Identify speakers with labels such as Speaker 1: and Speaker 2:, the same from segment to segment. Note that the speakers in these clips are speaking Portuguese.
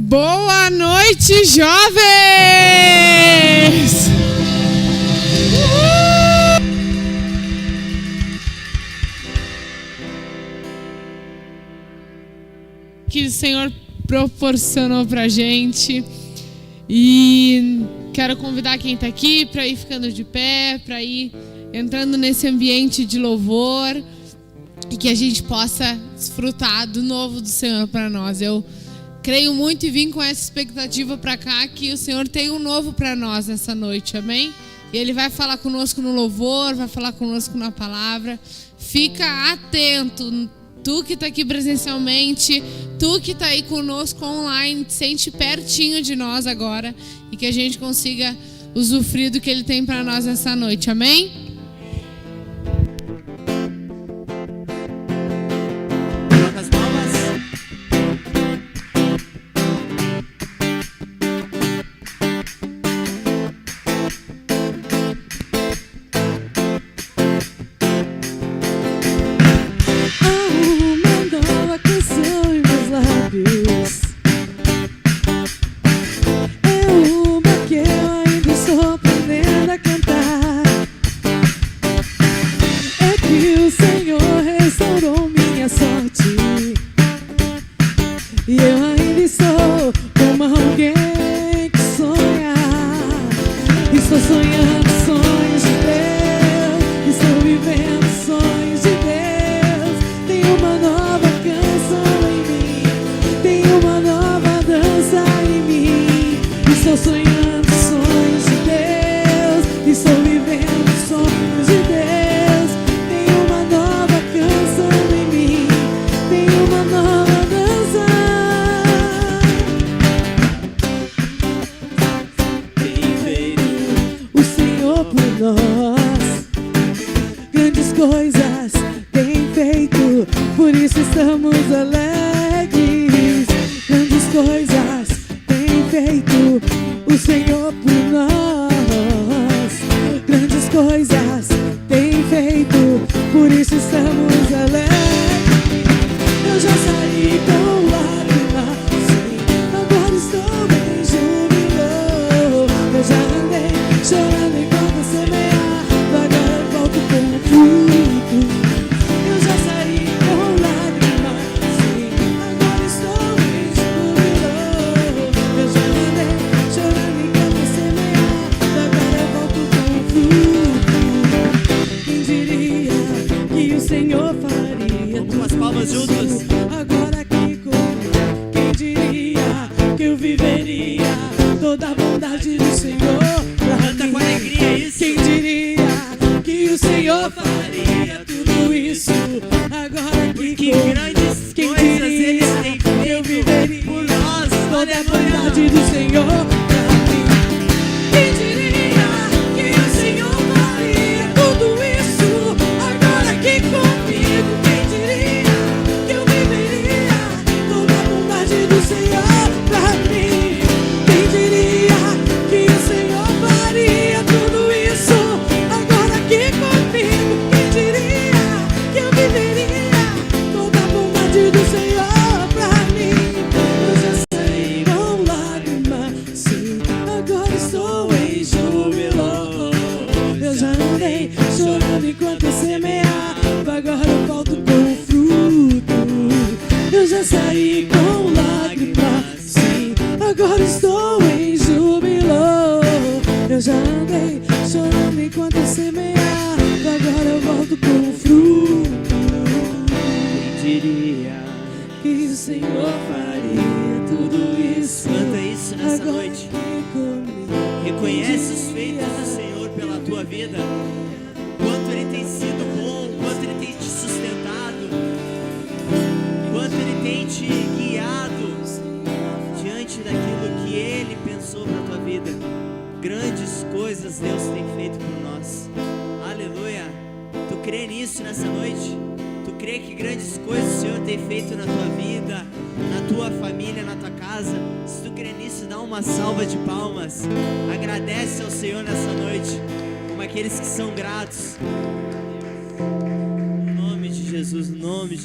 Speaker 1: Boa noite, jovens! Que o Senhor proporcionou pra gente. E quero convidar quem está aqui para ir ficando de pé, para ir entrando nesse ambiente de louvor e que a gente possa desfrutar do novo do Senhor para nós. Eu creio muito e vim com essa expectativa para cá que o Senhor tem um novo para nós nessa noite, amém? E Ele vai falar conosco no louvor, vai falar conosco na palavra. Fica atento, tu que está aqui presencialmente, tu que está aí conosco online, sente pertinho de nós agora e que a gente consiga usufruir do que Ele tem para nós essa noite, amém?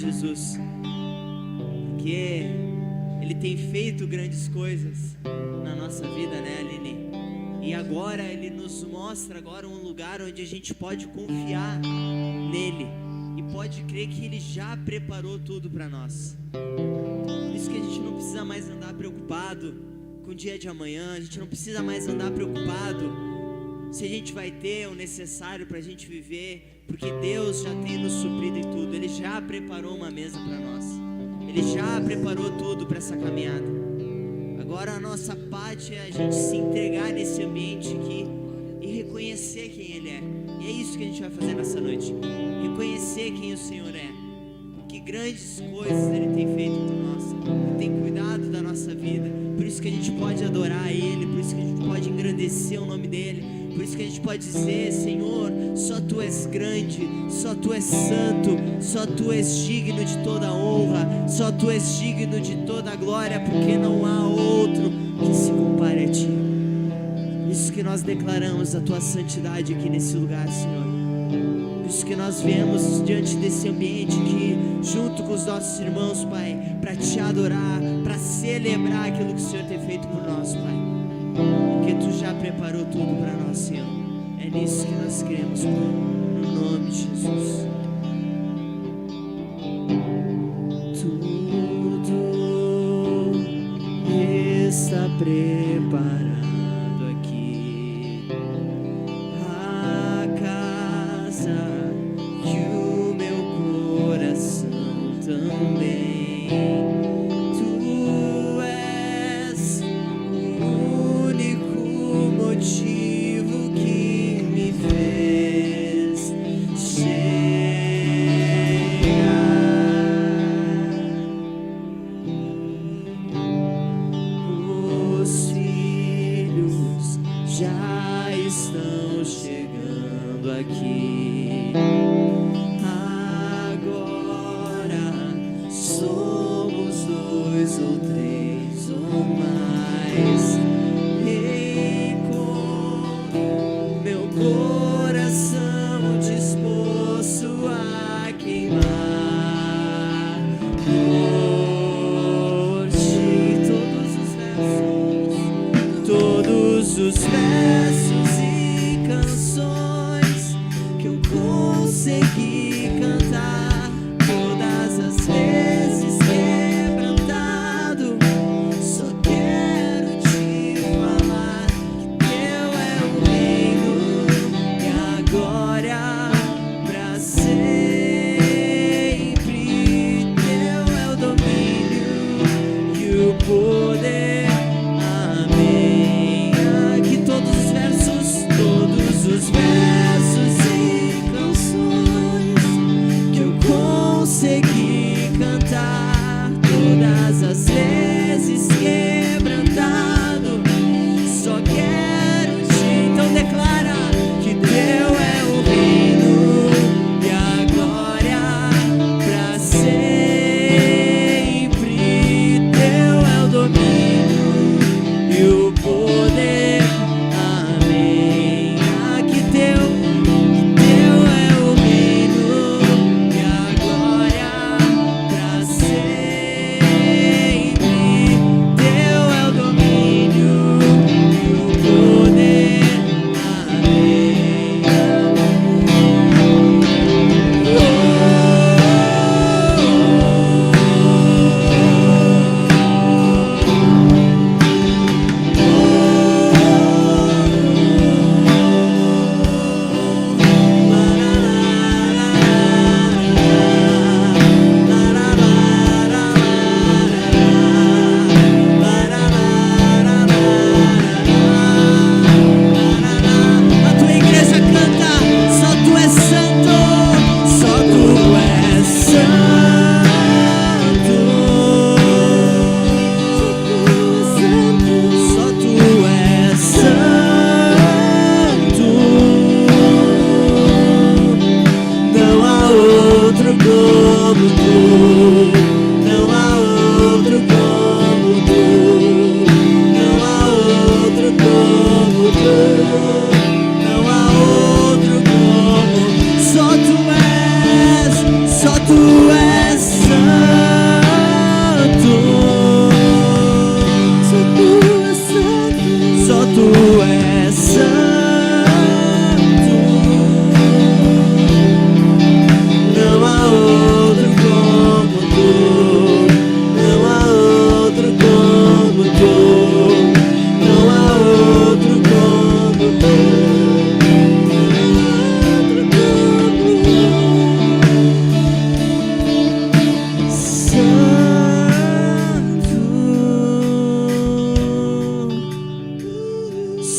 Speaker 2: Jesus, Ele tem feito grandes coisas na nossa vida, né, Aline? E agora Ele nos mostra agora um lugar onde a gente pode confiar nele e pode crer que Ele já preparou tudo para nós. Por isso que a gente não precisa mais andar preocupado com o dia de amanhã. A gente não precisa mais andar preocupado se a gente vai ter o necessário para a gente viver, porque Deus já tem nos suprido em tudo. Ele já preparou uma mesa para nós. Ele já preparou tudo para essa caminhada. Agora a nossa parte é a gente se entregar nesse ambiente aqui e reconhecer quem Ele é. E é isso que a gente vai fazer nessa noite. Reconhecer quem o Senhor é. Que grandes coisas Ele tem feito por nós. Ele tem cuidado da nossa vida. Por isso que a gente pode adorar Ele. Por isso que a gente pode engrandecer o nome dEle. Por isso que a gente pode dizer: Senhor, só Tu és grande, só Tu és santo, só Tu és digno de toda honra, só Tu és digno de toda glória, porque não há outro que se compare a Ti. Por isso que nós declaramos a Tua santidade aqui nesse lugar, Senhor. Por isso que nós viemos diante desse ambiente aqui, junto com os nossos irmãos, Pai, para Te adorar, para celebrar aquilo que o Senhor tem feito por nós, Pai. Porque Tu já preparou tudo para nós, Senhor. É nisso que nós cremos, Pai, no nome de Jesus. Tudo está preparado aqui, a casa e o meu coração também. Motivo que me fez chegar. Os filhos já estão chegando aqui. Agora somos 2 ou 3 ou mais. Coração disposto a queimar por Ti. Todos os versos e canções que eu consegui cantar, todas as vezes quebrantado, só quero Te falar que Teu é o reino e a glória pra sempre. Teu é o domínio e o poder. Amém. Aqui todos os versos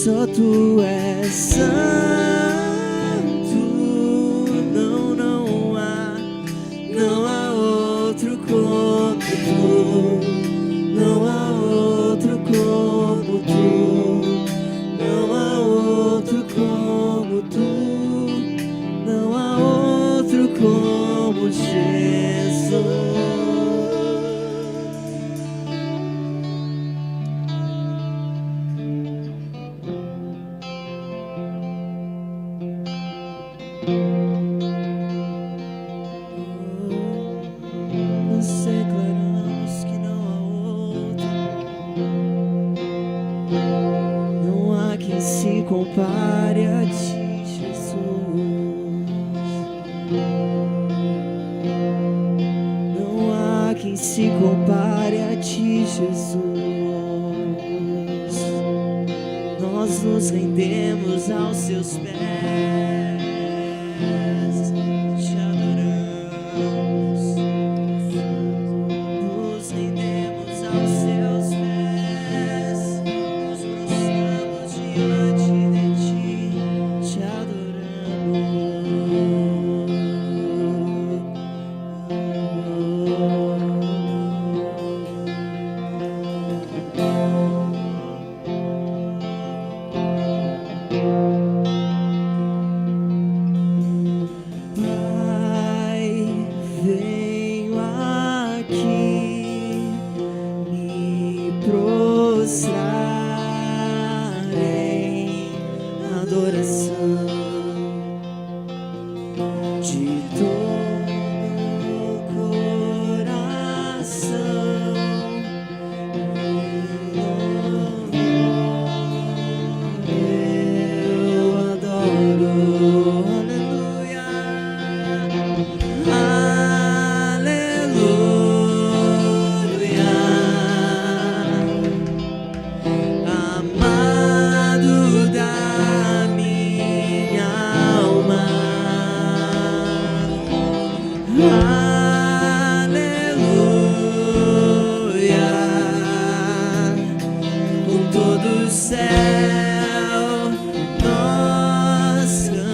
Speaker 2: só tu és santo. Não há outro como tu. Não há outro como tu. Não há outro como tu. Não há outro como Jesus. Nós declaramos que não há outro. Não há quem se compare a ti, Jesus. Não há quem se compare a ti, Jesus. Nós nos rendemos aos seus pés, te adoramos. Nos rendemos aos seus pés, nos prostramos diante de ti, te Pai, venho aqui me prostrar em adoração de todo o coração. Eu adoro, aleluia, aleluia, amado da minha alma, aleluia, com todo o céu nós cantamos.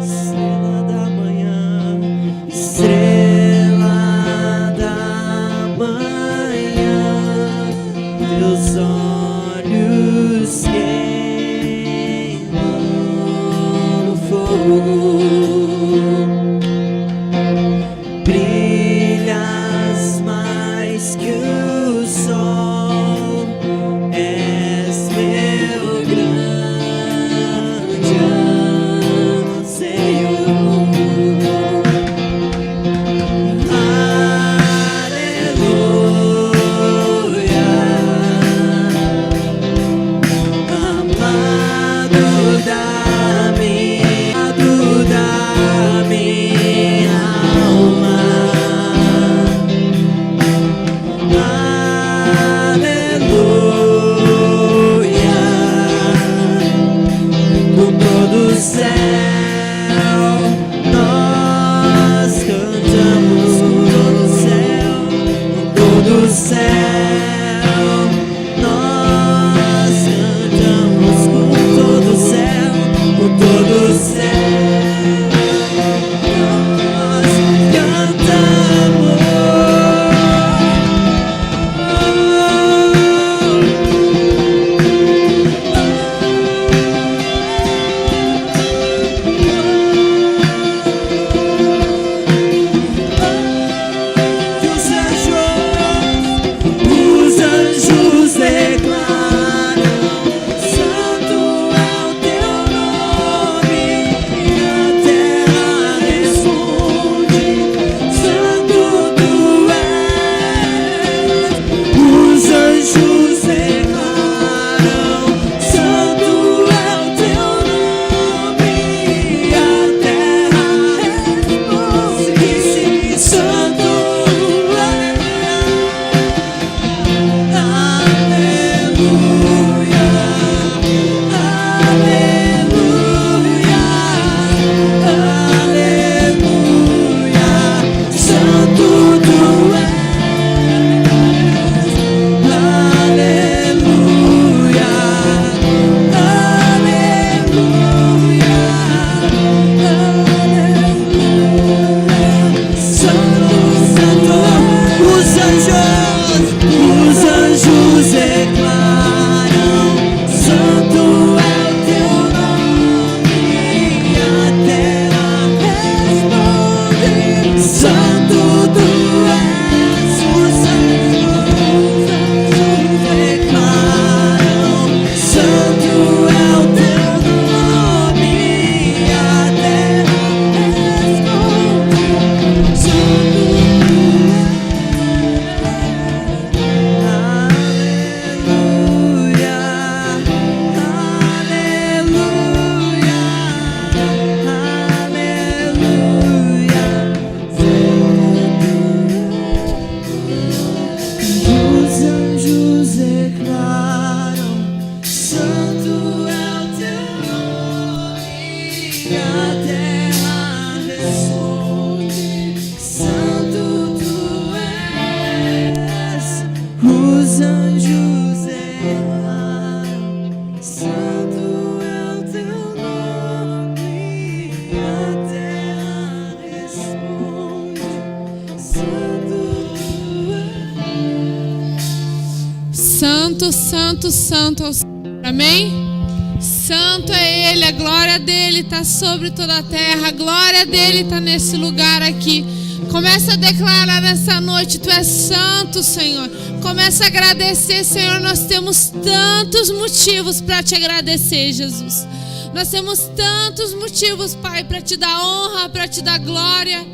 Speaker 2: Estrela da manhã, estrela da manhã, teus olhos queimam no fogo, brilhas mais que o sol, és meu grande anseio. Aleluia, amado da minha alma, aleluia, com todo o céu nós cantamos, com todo o céu, com todo o céu nós cantamos, com todo o céu, com todo o céu nós cantamos. Os anjos erram, santo é o teu nome, a terra responde, santo é.
Speaker 1: Santo, santo, santo ao Senhor. Amém? Santo é Ele, a glória dele está sobre toda a terra, a glória dele está nesse lugar aqui. Começa a declarar nessa noite: Tu és santo, Senhor. Começa a agradecer, Senhor. Nós temos tantos motivos para te agradecer, Jesus. Nós temos tantos motivos, Pai, para te dar honra, para te dar glória,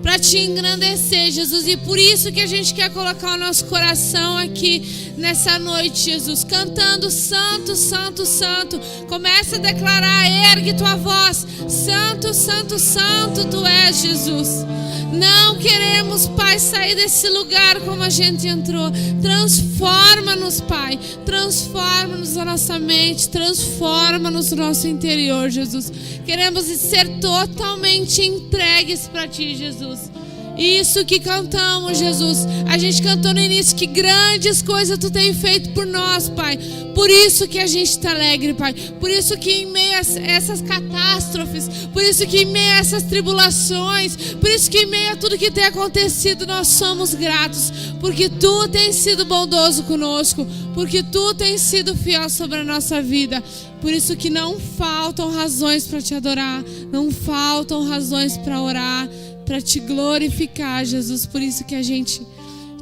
Speaker 1: para te engrandecer, Jesus. E por isso que a gente quer colocar o nosso coração aqui nessa noite, Jesus, cantando santo, santo, santo. Começa a declarar, ergue tua voz: Santo, santo, santo tu és, Jesus. Não queremos, Pai, sair desse lugar como a gente entrou. Transforma-nos, Pai. Transforma-nos a nossa mente. Transforma-nos o nosso interior, Jesus. Queremos ser totalmente entregues para Ti, Jesus. Isso que cantamos, Jesus. A gente cantou no início que grandes coisas Tu tem feito por nós, Pai. Por isso que a gente está alegre, Pai. Por isso que em meio a essas catástrofes, por isso que em meio a essas tribulações, por isso que em meio a tudo que tem acontecido, nós somos gratos. Porque Tu tens sido bondoso conosco. Porque Tu tens sido fiel sobre a nossa vida. Por isso que não faltam razões para Te adorar. Não faltam razões para orar, para Te glorificar, Jesus. Por isso que a gente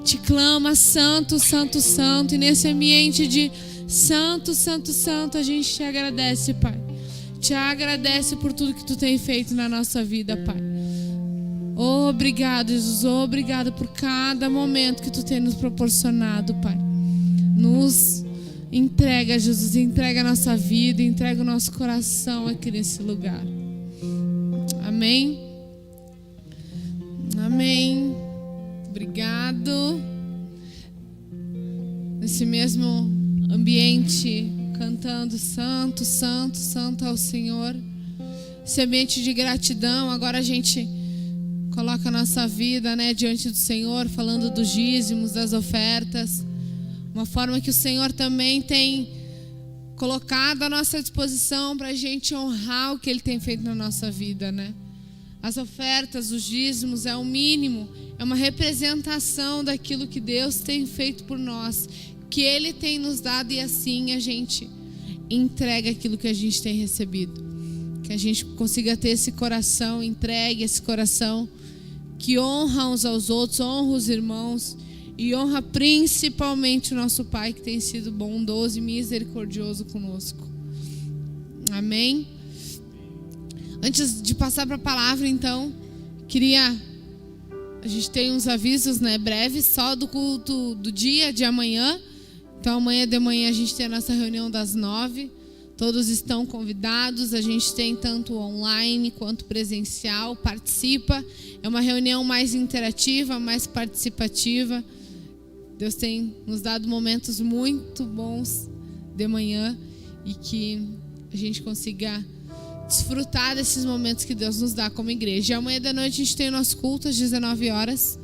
Speaker 1: Te clama santo, santo, santo. E nesse ambiente de santo, santo, santo, a gente Te agradece, Pai. Te agradece por tudo que Tu tem feito na nossa vida, Pai. Obrigado, Jesus. Obrigado por cada momento que Tu tem nos proporcionado, Pai. Nos entrega, Jesus. Entrega a nossa vida, entrega o nosso coração aqui nesse lugar. Amém. Amém. Obrigado. Nesse mesmo ambiente, cantando santo, santo, santo ao Senhor. Esse ambiente de gratidão. Agora a gente coloca a nossa vida, né, diante do Senhor, falando dos dízimos, das ofertas. Uma forma que o Senhor também tem colocado à nossa disposição para a gente honrar o que Ele tem feito na nossa vida, né? As ofertas, os dízimos é o mínimo, é uma representação daquilo que Deus tem feito por nós, que Ele tem nos dado, e assim a gente entrega aquilo que a gente tem recebido. Que a gente consiga ter esse coração entregue, esse coração que honra uns aos outros, honra os irmãos e honra principalmente o nosso Pai, que tem sido bondoso e misericordioso conosco. Amém? Antes de passar para a palavra, então, a gente tem uns avisos, né, breves, só do culto do dia de amanhã. Então amanhã de manhã a gente tem a nossa reunião das 9. Todos estão convidados. A gente tem tanto online quanto presencial. Participa. É uma reunião mais interativa, mais participativa. Deus tem nos dado momentos muito bons de manhã e que a gente consiga desfrutar desses momentos que Deus nos dá como igreja. E amanhã da noite a gente tem o nosso culto às 19 horas.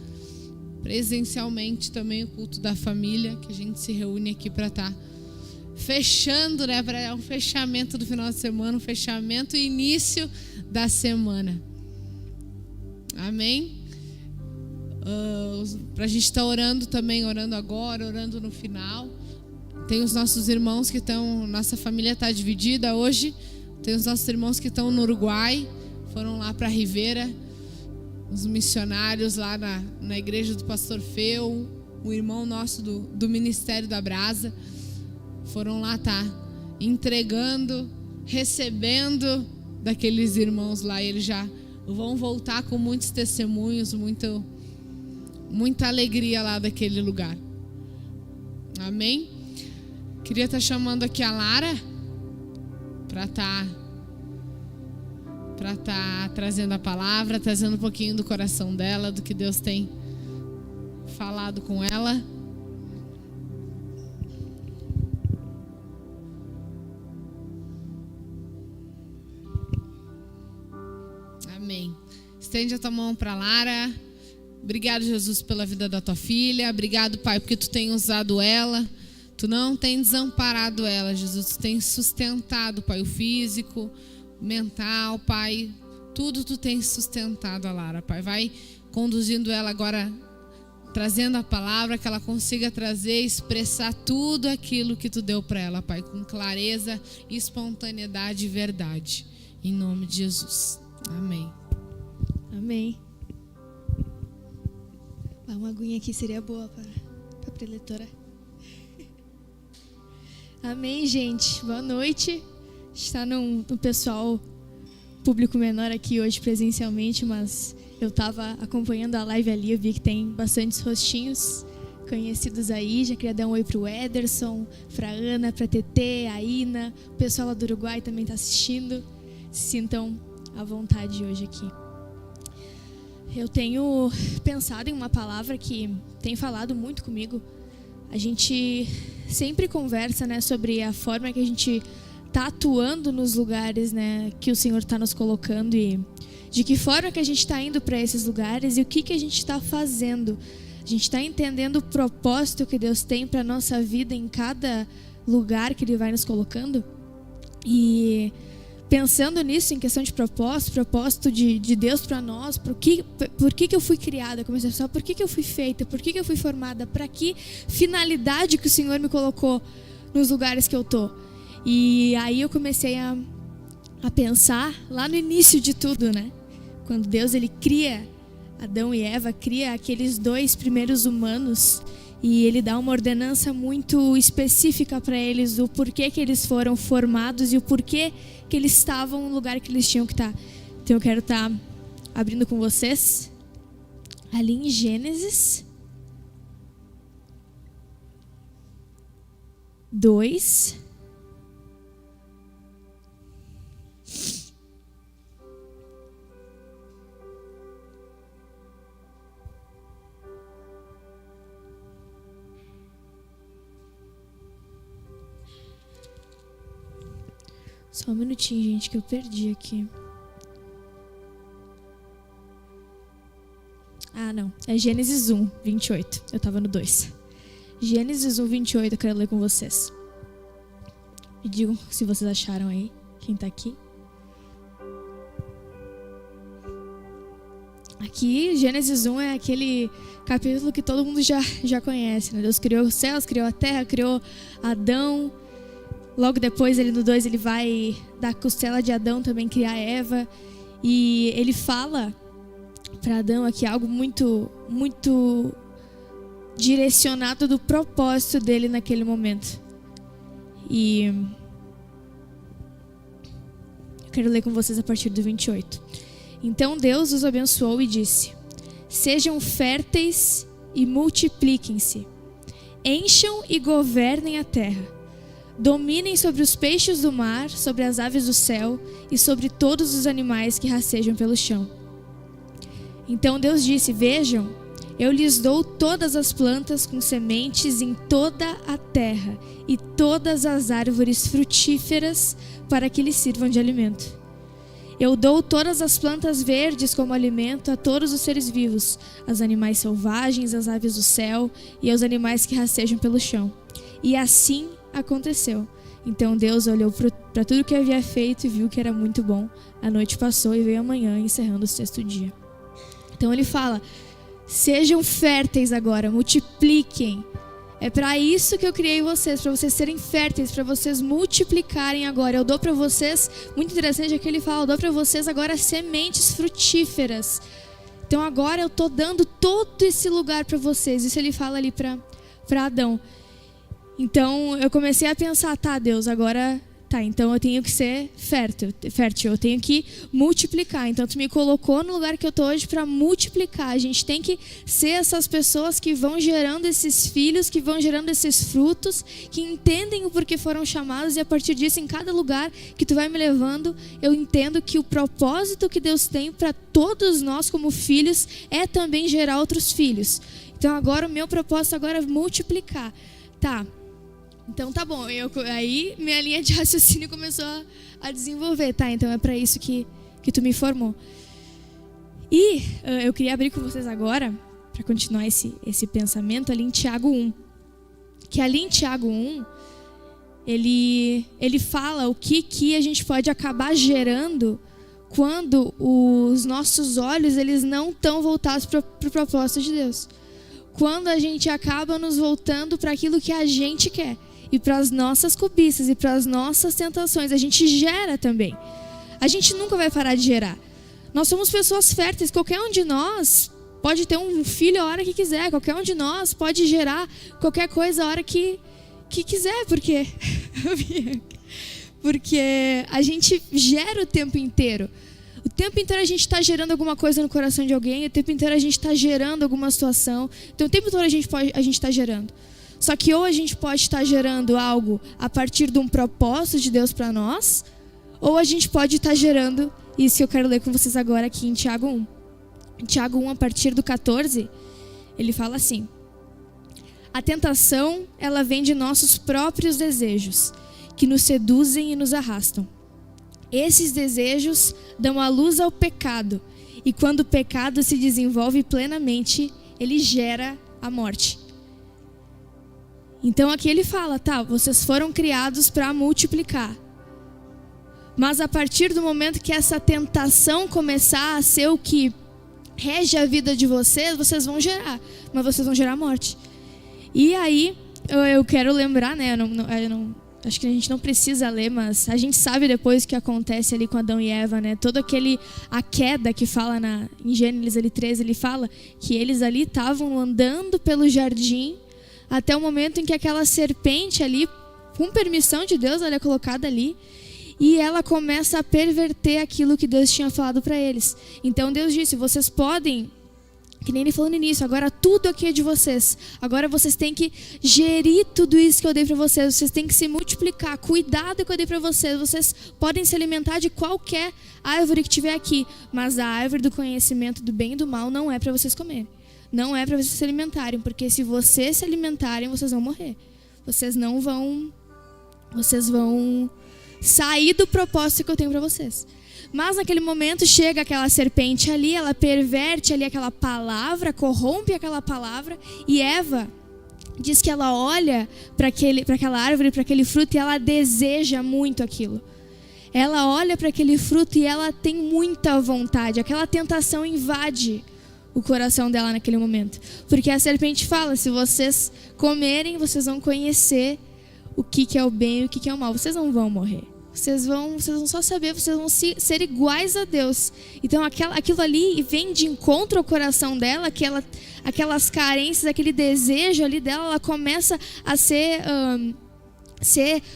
Speaker 1: Presencialmente também o culto da família, que a gente se reúne aqui para estar fechando, né? Para um fechamento do final de semana, um fechamento e início da semana. Amém? Para a gente estar orando também, orando agora, orando no final. Tem os nossos irmãos que estão, nossa família está dividida hoje. Tem os nossos irmãos que estão no Uruguai, foram lá para Rivera. Os missionários lá na igreja do pastor Feu, o irmão nosso do Ministério da Brasa, foram lá entregando, recebendo daqueles irmãos lá. E eles já vão voltar com muitos testemunhos, muita alegria lá daquele lugar. Amém? Queria estar chamando aqui a Lara para estar trazendo a palavra, trazendo um pouquinho do coração dela, do que Deus tem falado com ela. Amém. Estende a tua mão para Lara. Obrigado, Jesus, pela vida da tua filha. Obrigado, Pai, porque tu tem usado ela. Tu não tem desamparado ela, Jesus. Tu tem sustentado, Pai, o físico, o mental, Pai. Tudo tu tem sustentado a Lara, Pai. Vai conduzindo ela agora, trazendo a palavra, que ela consiga trazer, expressar tudo aquilo que tu deu para ela, Pai, com clareza, espontaneidade e verdade. Em nome de Jesus. Amém.
Speaker 3: Amém. Uma aguinha aqui seria boa para a preletora. Amém, gente. Boa noite. Está no pessoal público menor aqui hoje presencialmente, mas eu estava acompanhando a live ali, eu vi que tem bastantes rostinhos conhecidos aí. Já queria dar um oi para o Ederson, para a Ana, para a TT, a Ina. O pessoal lá do Uruguai também está assistindo. Se sintam à vontade hoje aqui. Eu tenho pensado em uma palavra que tem falado muito comigo. A gente sempre conversa, né, sobre a forma que a gente está atuando nos lugares, né, que o Senhor está nos colocando e de que forma que a gente está indo para esses lugares e o que a gente está fazendo. A gente está entendendo o propósito que Deus tem para a nossa vida em cada lugar que Ele vai nos colocando. E pensando nisso, em questão de propósito de Deus para nós, por que eu fui criada? Eu comecei a pensar, por que eu fui feita? Por que eu fui formada? Para que finalidade que o Senhor me colocou nos lugares que eu tô? E aí eu comecei a pensar lá no início de tudo, né? Quando Deus ele cria Adão e Eva, cria aqueles 2 primeiros humanos e Ele dá uma ordenança muito específica para eles, o porquê que eles foram formados e o porquê que eles estavam no lugar que eles tinham que estar. Então eu quero estar abrindo com vocês ali em Gênesis 2. Só um minutinho, gente, que eu perdi aqui. Ah, não. É Gênesis 1, 28. Eu tava no 2. Gênesis 1, 28, eu quero ler com vocês. Me digam se vocês acharam aí, quem tá aqui. Aqui, Gênesis 1 é aquele capítulo que todo mundo já conhece, né? Deus criou os céus, criou a terra, criou Adão. Logo depois, ele no 2, ele vai da costela de Adão também criar Eva. E ele fala para Adão aqui algo muito, muito direcionado do propósito dele naquele momento. E eu quero ler com vocês a partir do 28. Então Deus os abençoou e disse: sejam férteis e multipliquem-se, encham e governem a terra. Dominem sobre os peixes do mar, sobre as aves do céu e sobre todos os animais que rastejam pelo chão. Então Deus disse: vejam, eu lhes dou todas as plantas com sementes em toda a terra e todas as árvores frutíferas para que lhes sirvam de alimento. Eu dou todas as plantas verdes como alimento a todos os seres vivos, aos animais selvagens, às aves do céu e aos animais que rastejam pelo chão. E assim aconteceu. Então Deus olhou para tudo que havia feito e viu que era muito bom. A noite passou e veio a manhã, encerrando o 6º dia. Então ele fala: sejam férteis agora, multipliquem. É para isso que eu criei vocês, para vocês serem férteis, para vocês multiplicarem agora. Eu dou para vocês, muito interessante é que ele fala, eu dou para vocês agora sementes frutíferas. Então agora eu estou dando todo esse lugar para vocês. Isso ele fala ali para Adão. Então eu comecei a pensar, tá, Deus, agora tá, então eu tenho que ser fértil, eu tenho que multiplicar. Então tu me colocou no lugar que eu tô hoje para multiplicar. A gente tem que ser essas pessoas que vão gerando esses filhos, que vão gerando esses frutos, que entendem o porquê foram chamados, e a partir disso, em cada lugar que tu vai me levando, eu entendo que o propósito que Deus tem para todos nós como filhos é também gerar outros filhos. Então agora o meu propósito agora é multiplicar. Tá. Então tá bom, aí minha linha de raciocínio começou a desenvolver, tá? Então é para isso que tu me formou. E eu queria abrir com vocês agora continuar esse pensamento, ali em Tiago 1. Que ali em Tiago 1, ele fala o que a gente pode acabar gerando quando os nossos olhos eles não estão voltados para o propósito de Deus. Quando a gente acaba nos voltando para aquilo que a gente quer e para as nossas cobiças e para as nossas tentações, a gente gera também. A gente nunca vai parar de gerar. Nós somos pessoas férteis, qualquer um de nós pode ter um filho a hora que quiser, qualquer um de nós pode gerar qualquer coisa a hora que quiser, porque a gente gera o tempo inteiro. O tempo inteiro a gente está gerando alguma coisa no coração de alguém, o tempo inteiro a gente está gerando alguma situação, então o tempo todo a gente está gerando. Só que ou a gente pode estar gerando algo a partir de um propósito de Deus para nós, ou a gente pode estar gerando isso que eu quero ler com vocês agora aqui em Tiago 1. Em Tiago 1, a partir do 14, ele fala assim: a tentação, ela vem de nossos próprios desejos, que nos seduzem e nos arrastam. Esses desejos dão a luz ao pecado, e quando o pecado se desenvolve plenamente, ele gera a morte. Então aqui ele fala, tá, vocês foram criados para multiplicar. Mas a partir do momento que essa tentação começar a ser o que rege a vida de vocês, vocês vão gerar, mas vocês vão gerar morte. E aí, eu quero lembrar, né, acho que a gente não precisa ler, mas a gente sabe depois o que acontece ali com Adão e Eva, né? A queda que fala em Gênesis ali 13, ele fala que eles ali estavam andando pelo jardim até o momento em que aquela serpente ali, com permissão de Deus, ela é colocada ali e ela começa a perverter aquilo que Deus tinha falado para eles. Então Deus disse, vocês podem, que nem ele falou no início, agora tudo aqui é de vocês. Agora vocês têm que gerir tudo isso que eu dei para vocês. Vocês têm que se multiplicar. Cuidado que eu dei para vocês. Vocês podem se alimentar de qualquer árvore que tiver aqui. Mas a árvore do conhecimento do bem e do mal não é para vocês comerem. Não é para vocês se alimentarem. Porque se vocês se alimentarem, vocês vão morrer. Vocês vão sair do propósito que eu tenho para vocês. Mas naquele momento chega aquela serpente ali, ela perverte ali aquela palavra, corrompe aquela palavra, e Eva diz que ela olha para aquela árvore, para aquele fruto, e ela deseja muito aquilo. Ela olha para aquele fruto e ela tem muita vontade, aquela tentação invade o coração dela naquele momento. Porque a serpente fala, se vocês comerem, vocês vão conhecer o que é o bem e o que é o mal. Vocês não vão morrer. Vocês vão só saber, vocês vão ser iguais a Deus. Então aquilo ali vem de encontro ao coração dela, aquelas carências, aquele desejo ali dela, ela começa a ser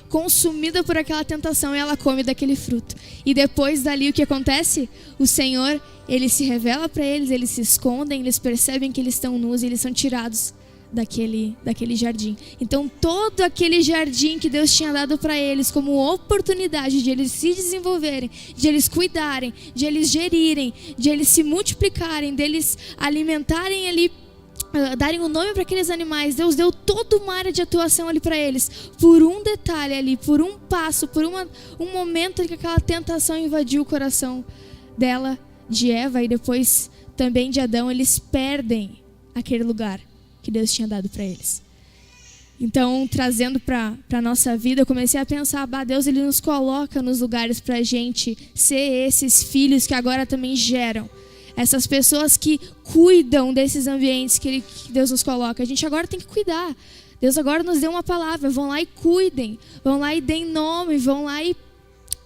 Speaker 3: consumida por aquela tentação e ela come daquele fruto. E depois dali o que acontece? O Senhor, ele se revela para eles, eles se escondem, eles percebem que eles estão nus e eles são tirados daquele jardim. Então todo aquele jardim que Deus tinha dado para eles como oportunidade de eles se desenvolverem, de eles cuidarem, de eles gerirem, de eles se multiplicarem, deles alimentarem ali, darem um nome para aqueles animais. Deus deu toda uma área de atuação ali para eles, por um detalhe ali, por um passo, por um momento em que aquela tentação invadiu o coração dela, de Eva e depois também de Adão. Eles perdem aquele lugar que Deus tinha dado para eles. Então, trazendo para a nossa vida, eu comecei a pensar, Deus, ele nos coloca nos lugares para a gente ser esses filhos que agora também geram. Essas pessoas que cuidam desses ambientes que Deus nos coloca. A gente agora tem que cuidar. Deus agora nos deu uma palavra, vão lá e cuidem, vão lá e deem nome, vão lá e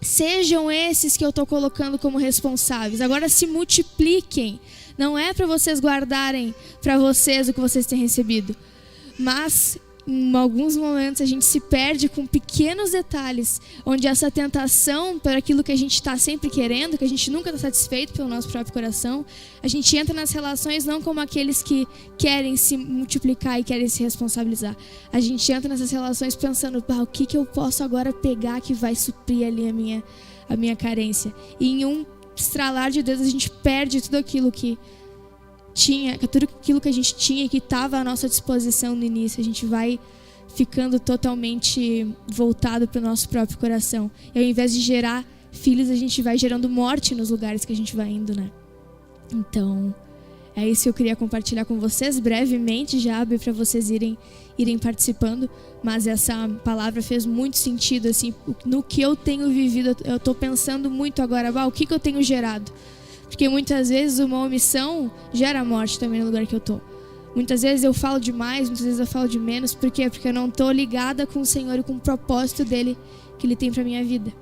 Speaker 3: sejam esses que eu estou colocando como responsáveis. Agora se multipliquem. Não é para vocês guardarem para vocês o que vocês têm recebido. Mas, em alguns momentos, a gente se perde com pequenos detalhes, onde essa tentação por aquilo que a gente está sempre querendo, que a gente nunca está satisfeito pelo nosso próprio coração, a gente entra nas relações não como aqueles que querem se multiplicar e querem se responsabilizar. A gente entra nessas relações pensando, o que eu posso agora pegar que vai suprir ali a minha carência. E em um estralar de Deus, a gente perde tudo aquilo que a gente tinha e que estava à nossa disposição no início. A gente vai ficando totalmente voltado para o nosso próprio coração. E ao invés de gerar filhos, a gente vai gerando morte nos lugares que a gente vai indo, né? Então, É isso que eu queria compartilhar com vocês. Brevemente já abre para vocês irem participando. Mas essa palavra fez muito sentido, assim, no que eu tenho vivido. Eu estou pensando muito agora, o que eu tenho gerado? Porque muitas vezes uma omissão gera morte também no lugar que eu estou. Muitas vezes eu falo demais, muitas vezes eu falo de menos. Por quê? Porque eu não estou ligada com o Senhor e com o propósito dele que Ele tem para minha vida.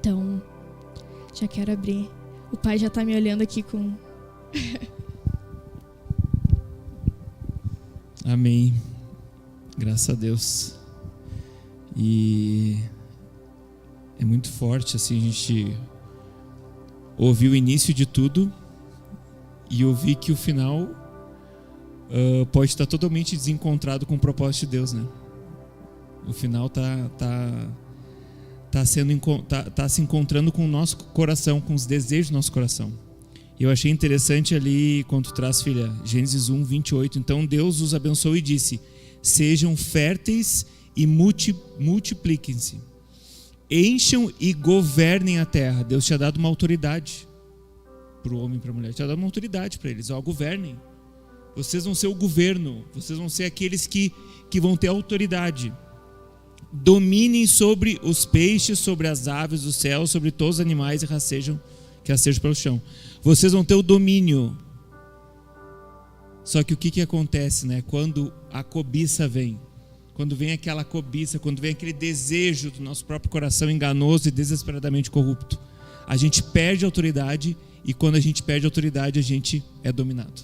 Speaker 3: Então, já quero abrir. O pai já está me olhando aqui com...
Speaker 4: Amém. Graças a Deus. E é muito forte assim a gente ouvir o início de tudo e ouvir que o final pode estar totalmente desencontrado com o propósito de Deus, né? O final tá se encontrando com o nosso coração, com os desejos do nosso coração. Eu achei interessante ali, quando tu traz, filha, Gênesis 1, 28. Então Deus os abençoou e disse: sejam férteis e multipliquem-se. Encham e governem a terra. Deus tinha dado uma autoridade para o homem e para a mulher. Tinha dado uma autoridade para eles. Governem. Vocês vão ser o governo. Vocês vão ser aqueles que vão ter autoridade. Dominem sobre os peixes, sobre as aves do céu, sobre todos os animais que rastejam pelo chão. Vocês vão ter o domínio. Só que o que acontece, né? Quando a cobiça vem, quando vem aquela cobiça, quando vem aquele desejo do nosso próprio coração enganoso e desesperadamente corrupto, a gente perde a autoridade, e quando a gente perde a autoridade, a gente é dominado.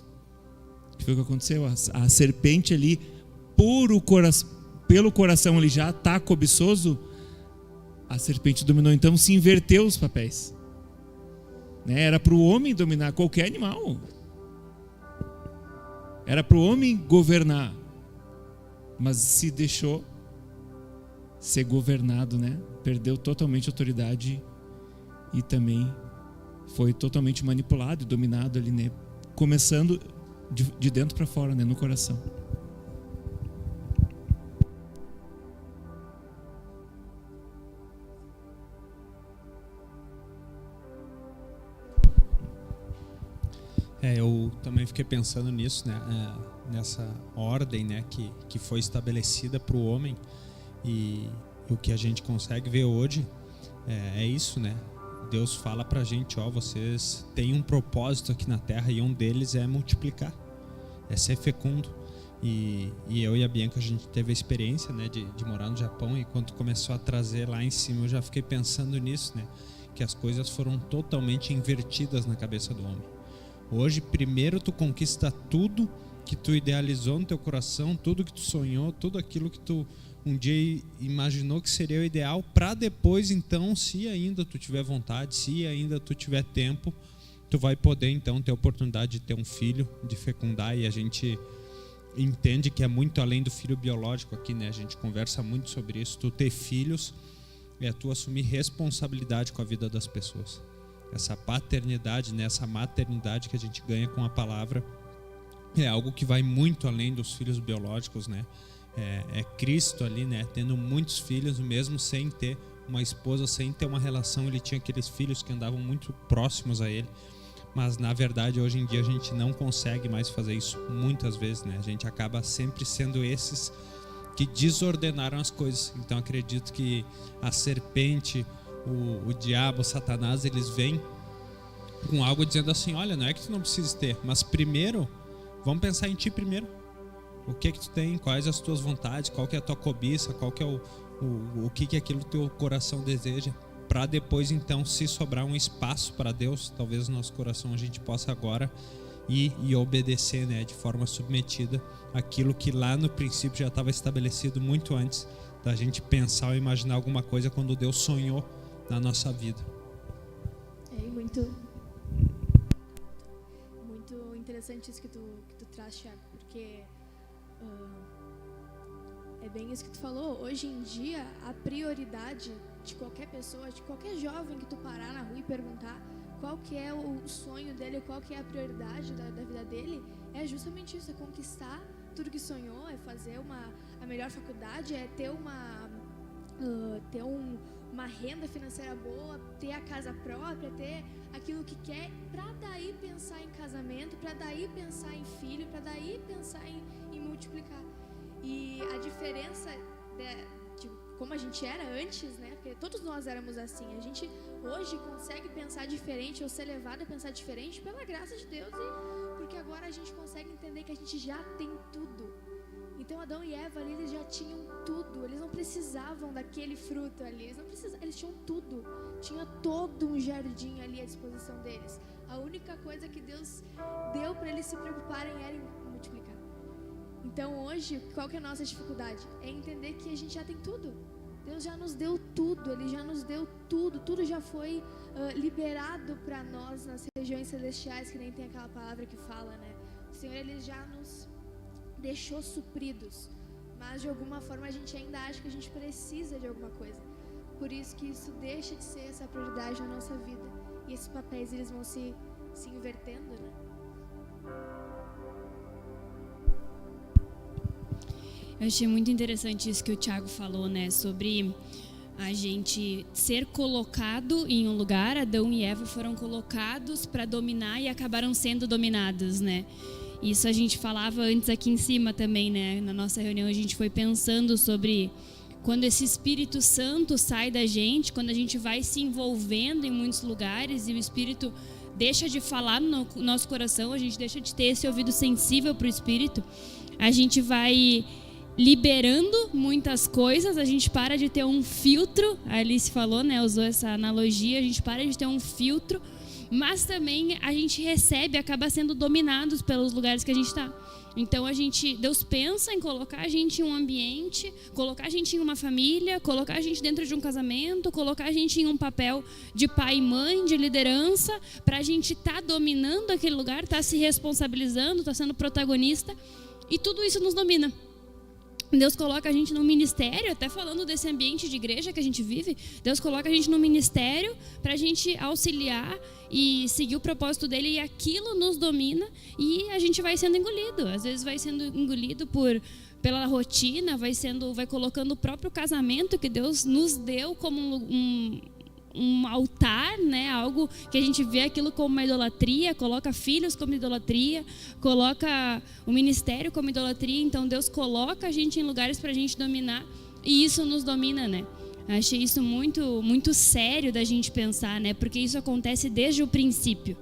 Speaker 4: Foi o que aconteceu. A serpente ali, pelo coração ele já está cobiçoso, a serpente dominou. Então se inverteu os papéis. Era para o homem dominar qualquer animal. Era para o homem governar. Mas se deixou ser governado, né? Perdeu totalmente a autoridade e também foi totalmente manipulado e dominado ali, né? Começando de dentro para fora, né? No coração.
Speaker 5: Eu também fiquei pensando nisso, né? Nessa ordem, né? Que foi estabelecida para o homem, e o que a gente consegue ver hoje é isso, né? Deus fala pra gente, vocês têm um propósito aqui na terra, e um deles é multiplicar, é ser fecundo. E eu e a Bianca, a gente teve a experiência, né, de morar no Japão, e quando começou a trazer lá em cima, eu já fiquei pensando nisso, né? Que as coisas foram totalmente invertidas na cabeça do homem. Hoje, primeiro tu conquista tudo que tu idealizou no teu coração, tudo que tu sonhou, tudo aquilo que tu um dia imaginou que seria o ideal, para depois, então, se ainda tu tiver vontade, se ainda tu tiver tempo, tu vai poder, então, ter a oportunidade de ter um filho, de fecundar. E a gente entende que é muito além do filho biológico aqui, né? A gente conversa muito sobre isso. Tu ter filhos é tu assumir responsabilidade com a vida das pessoas. Essa paternidade, né? Essa maternidade que a gente ganha com a palavra é algo que vai muito além dos filhos biológicos, né? É Cristo ali, né? Tendo muitos filhos, mesmo sem ter uma esposa, sem ter uma relação, ele tinha aqueles filhos que andavam muito próximos a ele. Mas na verdade, hoje em dia, a gente não consegue mais fazer isso muitas vezes, né? A gente acaba sempre sendo esses que desordenaram as coisas. Então acredito que a serpente, o diabo, o Satanás, eles vêm com algo dizendo assim: olha, não é que tu não precisa ter, mas primeiro, vamos pensar em ti primeiro. O que tu tem, quais as tuas vontades, qual que é a tua cobiça, qual que é o que aquilo teu coração deseja, para depois, então, se sobrar um espaço para Deus, talvez no nosso coração a gente possa agora ir e obedecer, né, de forma submetida aquilo que lá no princípio já estava estabelecido muito antes da gente pensar ou imaginar alguma coisa, quando Deus sonhou na nossa vida.
Speaker 3: Muito interessante isso que tu traz, Thiago, porque é bem isso que tu falou. Hoje em dia, a prioridade de qualquer pessoa, de qualquer jovem que tu parar na rua e perguntar qual que é o sonho dele, qual que é a prioridade da vida dele, é justamente isso: é conquistar tudo que sonhou, é fazer a melhor faculdade, é ter uma uma renda financeira boa, ter a casa própria, ter aquilo que quer, para daí pensar em casamento, para daí pensar em filho, para daí pensar em multiplicar. E a diferença de como a gente era antes, né? Porque todos nós éramos assim. A gente hoje consegue pensar diferente ou ser levado a pensar diferente pela graça de Deus, e porque agora a gente consegue entender que a gente já tem tudo. Então Adão e Eva ali, eles já tinham tudo. Eles não precisavam daquele fruto ali. Eles tinham tudo. Tinha todo um jardim ali à disposição deles. A única coisa que Deus deu para eles se preocuparem era em multiplicar. Então hoje, qual que é a nossa dificuldade? É entender que a gente já tem tudo. Deus já nos deu tudo, Ele já nos deu tudo. Tudo já foi liberado para nós nas regiões celestiais, que nem tem aquela palavra que fala, né? O Senhor, Ele já nos deixou supridos. Mas de alguma forma a gente ainda acha que a gente precisa de alguma coisa. Por isso que isso deixa de ser essa prioridade na nossa vida. E esses papéis, eles vão se invertendo, né?
Speaker 6: Eu achei muito interessante isso que o Thiago falou, né? Sobre a gente ser colocado em um lugar. Adão e Eva foram colocados para dominar e acabaram sendo dominados, né? Isso a gente falava antes aqui em cima também, né? Na nossa reunião a gente foi pensando sobre quando esse Espírito Santo sai da gente, quando a gente vai se envolvendo em muitos lugares e o Espírito deixa de falar no nosso coração, a gente deixa de ter esse ouvido sensível para o Espírito, a gente vai liberando muitas coisas, a gente para de ter um filtro, a Alice falou, né, usou essa analogia, a gente para de ter um filtro, mas também a gente recebe, acaba sendo dominados pelos lugares que a gente está. Então Deus pensa em colocar a gente em um ambiente, colocar a gente em uma família, colocar a gente dentro de um casamento, colocar a gente em um papel de pai e mãe, de liderança, para a gente estar dominando aquele lugar, estar se responsabilizando, estar sendo protagonista, e tudo isso nos domina. Deus coloca a gente num ministério, até falando desse ambiente de igreja que a gente vive, Deus coloca a gente num ministério para a gente auxiliar e seguir o propósito dele, e aquilo nos domina e a gente vai sendo engolido. Às vezes vai sendo engolido pela rotina, vai colocando o próprio casamento que Deus nos deu como um altar, né? Algo que a gente vê aquilo como uma idolatria, coloca filhos como idolatria, coloca o ministério como idolatria. Então Deus coloca a gente em lugares para a gente dominar, e isso nos domina, né? Achei isso muito, muito sério da gente pensar, né? Porque isso acontece desde o princípio.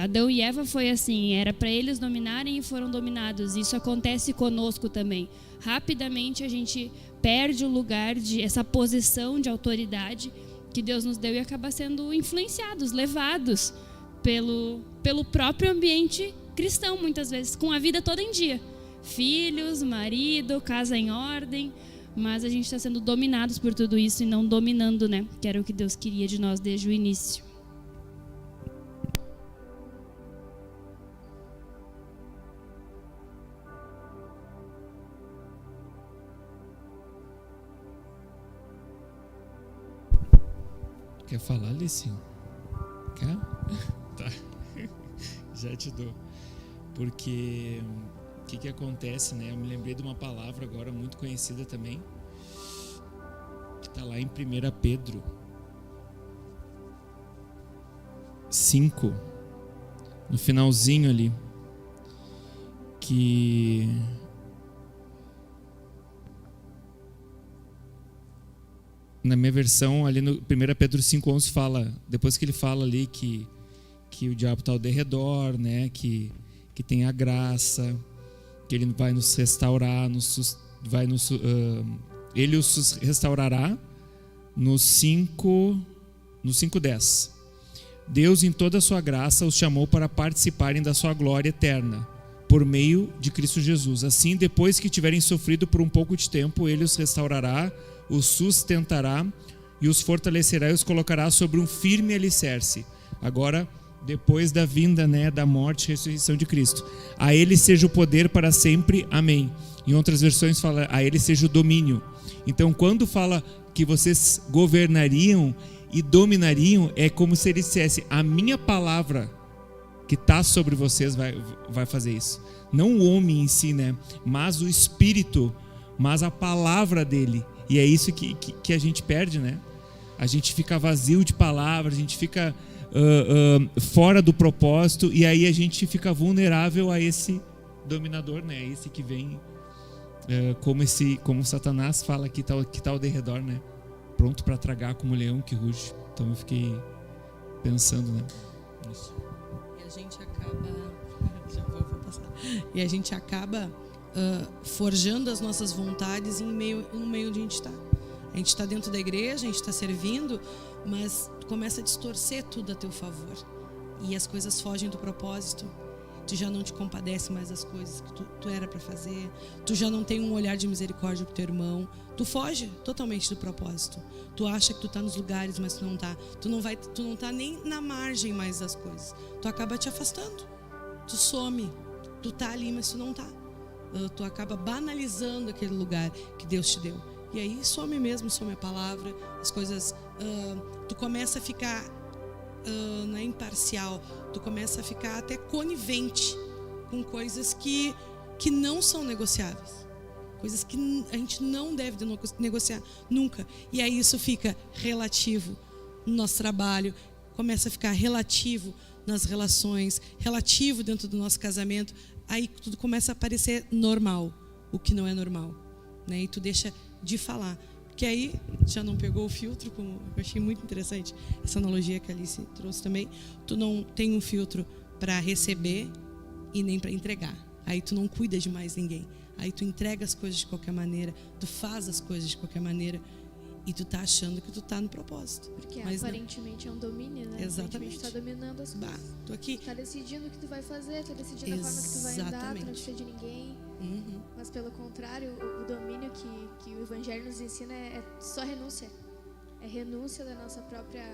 Speaker 6: Adão e Eva foi assim, era para eles dominarem e foram dominados. Isso acontece conosco também. Rapidamente a gente perde o lugar essa posição de autoridade que Deus nos deu e acaba sendo influenciados, levados pelo próprio ambiente cristão, muitas vezes, com a vida toda em dia. Filhos, marido, casa em ordem, mas a gente está sendo dominados por tudo isso e não dominando, né? Que era o que Deus queria de nós desde o início.
Speaker 4: Quer falar, Alice? Quer? Tá. Já te dou. Porque o que acontece, né? Eu me lembrei de uma palavra agora muito conhecida também, que está lá em 1 Pedro 5, no finalzinho ali, que na minha versão, ali no 1 Pedro 5,11 fala, depois que ele fala ali que o diabo está ao derredor, né? Que tem a graça, que ele vai nos restaurar, ele os restaurará no 5:10. Deus, em toda a sua graça, os chamou para participarem da sua glória eterna, por meio de Cristo Jesus. Assim, depois que tiverem sofrido por um pouco de tempo, ele os restaurará, os sustentará e os fortalecerá e os colocará sobre um firme alicerce. Agora, depois da vinda, né, da morte e ressurreição de Cristo. A ele seja o poder para sempre. Amém. Em outras versões fala, a ele seja o domínio. Então, quando fala que vocês governariam e dominariam, é como se ele dissesse, a minha palavra que está sobre vocês vai fazer isso. Não o homem em si, né, mas o Espírito, mas a palavra dele. E é isso que a gente perde, né? a gente fica vazio de palavras, a gente fica fora do propósito, e aí a gente fica vulnerável a esse dominador, né? Esse que vem, como Satanás fala que tá ao derredor, né? Pronto para tragar como leão que ruge. Então eu fiquei pensando, né? Nisso.
Speaker 7: E a gente acaba E a gente acaba forjando as nossas vontades no meio onde a gente está. A gente está dentro da igreja, a gente está servindo, mas tu começa a distorcer tudo a teu favor. E as coisas fogem do propósito. Tu já não te compadece mais das coisas que tu era para fazer. Tu já não tem um olhar de misericórdia pro teu irmão. Tu foge totalmente do propósito. Tu acha que tu tá nos lugares, mas tu não tá. Tu não tá nem na margem mais das coisas. Tu acaba te afastando. Tu some. Tu tá ali, mas tu não tá. Tu acaba banalizando aquele lugar que Deus te deu. E aí some mesmo, some a palavra. As coisas... tu começa a ficar... não é imparcial. Tu começa a ficar até conivente com coisas que não são negociáveis. Coisas que a gente não deve negociar nunca. E aí isso fica relativo no nosso trabalho. Começa a ficar relativo nas relações. Relativo dentro do nosso casamento. Aí tudo começa a parecer normal, o que não é normal, né? E tu deixa de falar, porque aí já não pegou o filtro, como eu achei muito interessante essa analogia que a Alice trouxe também. Tu não tem um filtro para receber e nem para entregar. Aí tu não cuida de mais ninguém. Aí tu entrega as coisas de qualquer maneira, tu faz as coisas de qualquer maneira. E tu tá achando que tu tá no propósito.
Speaker 3: Porque
Speaker 7: mas
Speaker 3: aparentemente é um domínio, né?
Speaker 7: Exatamente.
Speaker 3: Aparentemente tu tá dominando as coisas.
Speaker 7: Tô aqui.
Speaker 3: Tu tá decidindo o que tu vai fazer, tu tá decidindo a forma que tu vai andar, tu não precisa de ninguém.
Speaker 7: Uhum.
Speaker 3: Mas pelo contrário, o domínio que o Evangelho nos ensina é só renúncia. É renúncia da nossa própria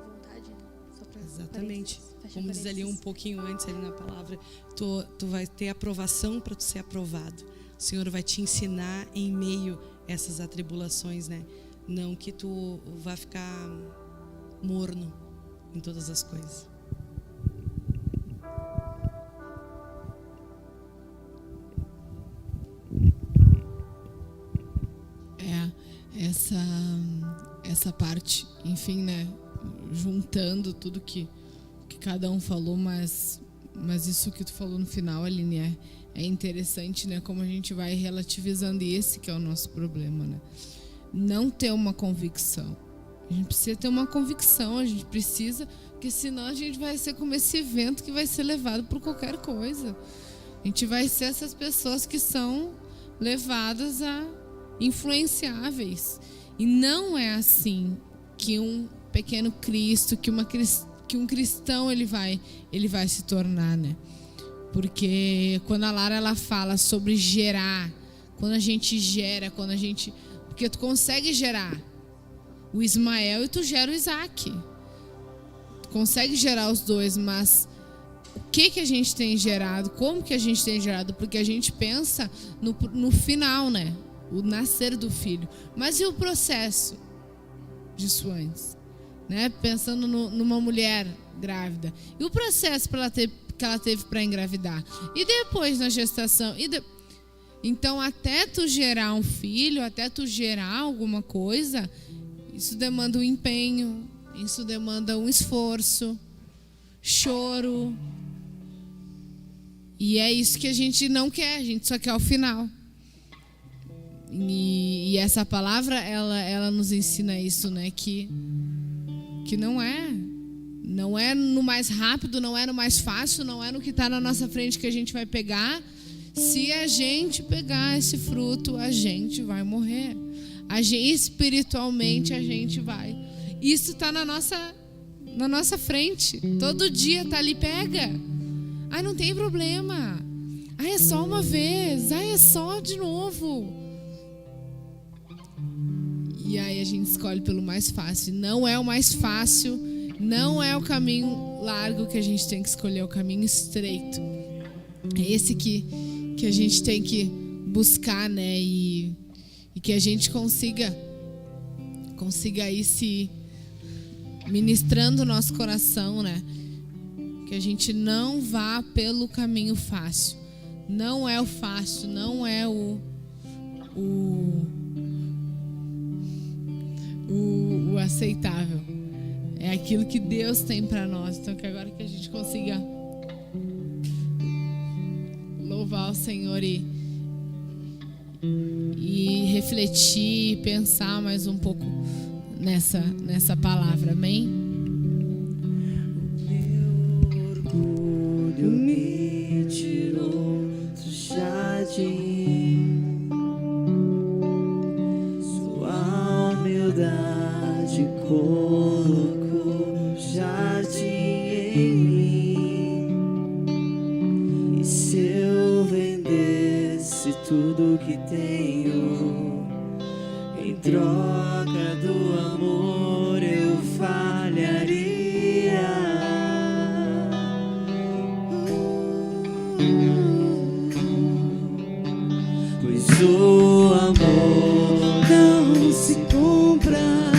Speaker 3: vontade, né? Só pra
Speaker 7: Exatamente.
Speaker 3: parênteses.
Speaker 7: Como diz ali um pouquinho antes ali na palavra, tu vai ter aprovação para tu ser aprovado. O Senhor vai te ensinar em meio a essas atribulações, né? Não que tu vá ficar morno em todas as coisas.
Speaker 1: Essa parte, enfim, né? Juntando tudo que cada um falou, mas isso que tu falou no final, Aline, é interessante, né? Como a gente vai relativizando, e esse que é o nosso problema, né? Não ter uma convicção. A gente precisa ter uma convicção, a gente precisa, porque senão a gente vai ser como esse vento que vai ser levado por qualquer coisa. A gente vai ser essas pessoas que são levadas a influenciáveis. E não é assim que um pequeno Cristo, que um cristão ele vai se tornar, né? Porque quando a Lara ela fala sobre gerar, quando a gente gera, porque tu consegue gerar o Ismael e tu gera o Isaac. Tu consegue gerar os dois, mas o que a gente tem gerado? Como que a gente tem gerado? Porque a gente pensa no final, né? O nascer do filho. Mas e o processo disso antes? Né? Pensando numa mulher grávida. E o processo que ela teve para engravidar? E depois na gestação? Então, até tu gerar um filho, até tu gerar alguma coisa, isso demanda um empenho, isso demanda um esforço, choro. E é isso que a gente não quer, a gente só quer o final. E essa palavra, ela nos ensina isso, né? Que não é no mais rápido, não é no mais fácil, não é no que está na nossa frente que a gente vai pegar. Se a gente pegar esse fruto, a gente vai morrer. Espiritualmente a gente vai. Isso está na nossa frente. Todo dia está ali, pega. Ai, não tem problema. Ai, é só uma vez. Ai, é só de novo. E aí a gente escolhe pelo mais fácil. Não é o mais fácil, não é o caminho largo que a gente tem que escolher, é o caminho estreito. É esse que a gente tem que buscar, né? E que a gente consiga aí se ministrando o nosso coração, né? Que a gente não vá pelo caminho fácil. Não é o fácil, não é o aceitável. É aquilo que Deus tem para nós. Então, que agora que a gente consiga louvar o Senhor e refletir, pensar mais um pouco nessa palavra. Amém?
Speaker 2: Orgulho me tirou do jardim, sua humildade colocou jardim em mim. E se eu vendesse tudo que tenho em troca do amor, eu falharia. Pois o amor não se compra,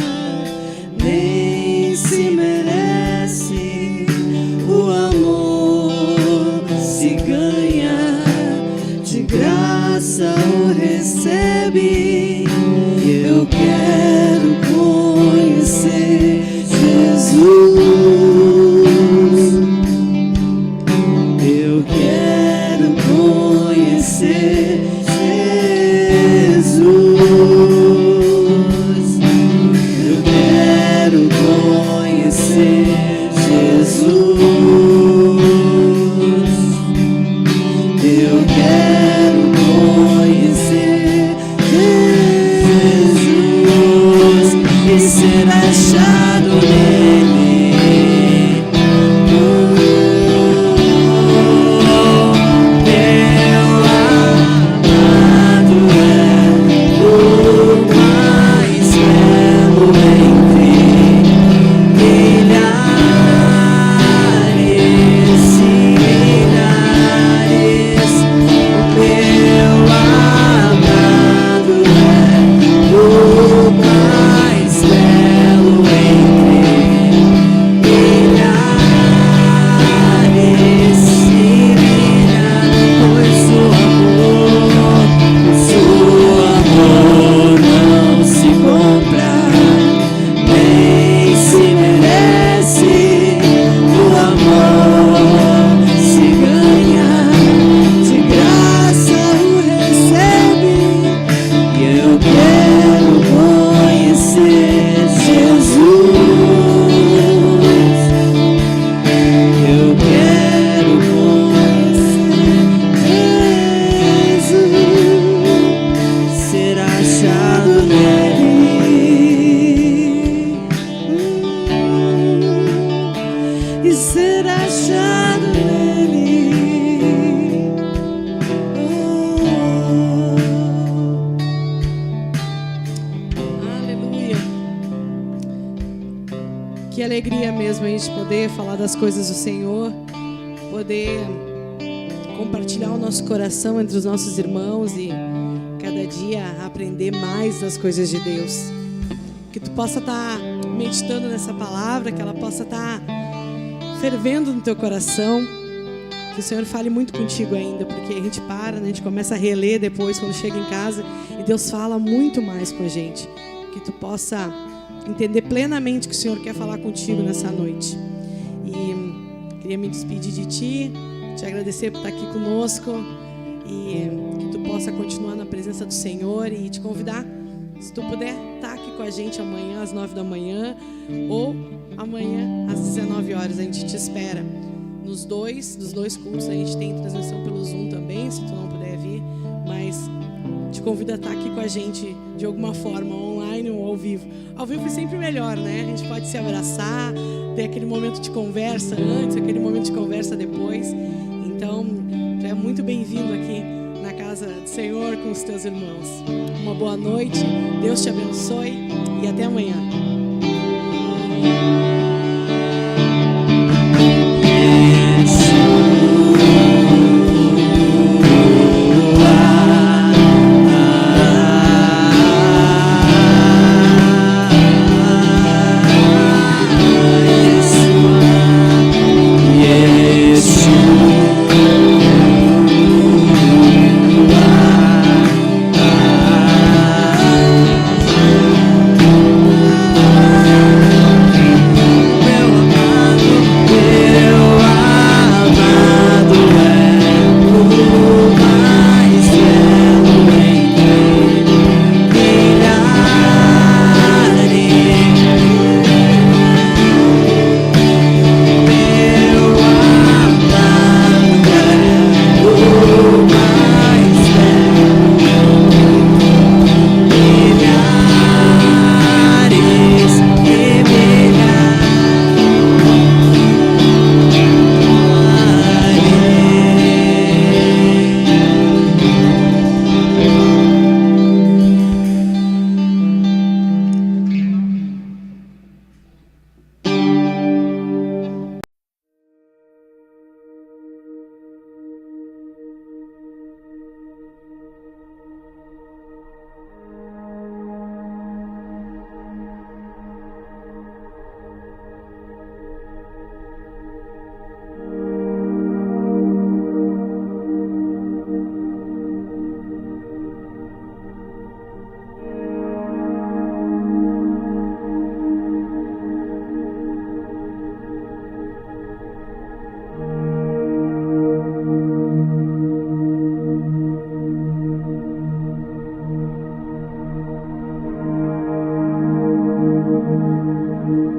Speaker 2: nem se merece. O amor se ganha, de graça o recebe. Eu quero conhecer Jesus. Eu quero conhecer Jesus. Eu quero conhecer Jesus. Eu quero conhecer Jesus e ser achado nele. E ser achado nele.
Speaker 7: Aleluia. Que alegria mesmo a gente poder falar das coisas do Senhor, poder compartilhar o nosso coração entre os nossos irmãos e cada dia aprender mais das coisas de Deus. Que tu possa estar meditando nessa palavra, que ela possa estar fervendo no teu coração, que o Senhor fale muito contigo ainda, porque a gente para, né? A gente começa a reler depois quando chega em casa e Deus fala muito mais com a gente. Que tu possa entender plenamente que o Senhor quer falar contigo nessa noite. E queria me despedir de ti, te agradecer por estar aqui conosco e que tu possa continuar na presença do Senhor e te convidar, se tu puder, estar aqui com a gente amanhã às 9 da manhã ou amanhã às 19 horas. A gente te espera nos dois cultos. A gente tem transmissão pelo Zoom também, se tu não puder vir, mas te convido a estar aqui com a gente de alguma forma, online ou ao vivo. Ao vivo é sempre melhor, né? A gente pode se abraçar, ter aquele momento de conversa antes, aquele momento de conversa depois. Então, tu é muito bem-vindo aqui na casa do Senhor com os teus irmãos. Uma boa noite, Deus te abençoe e até amanhã.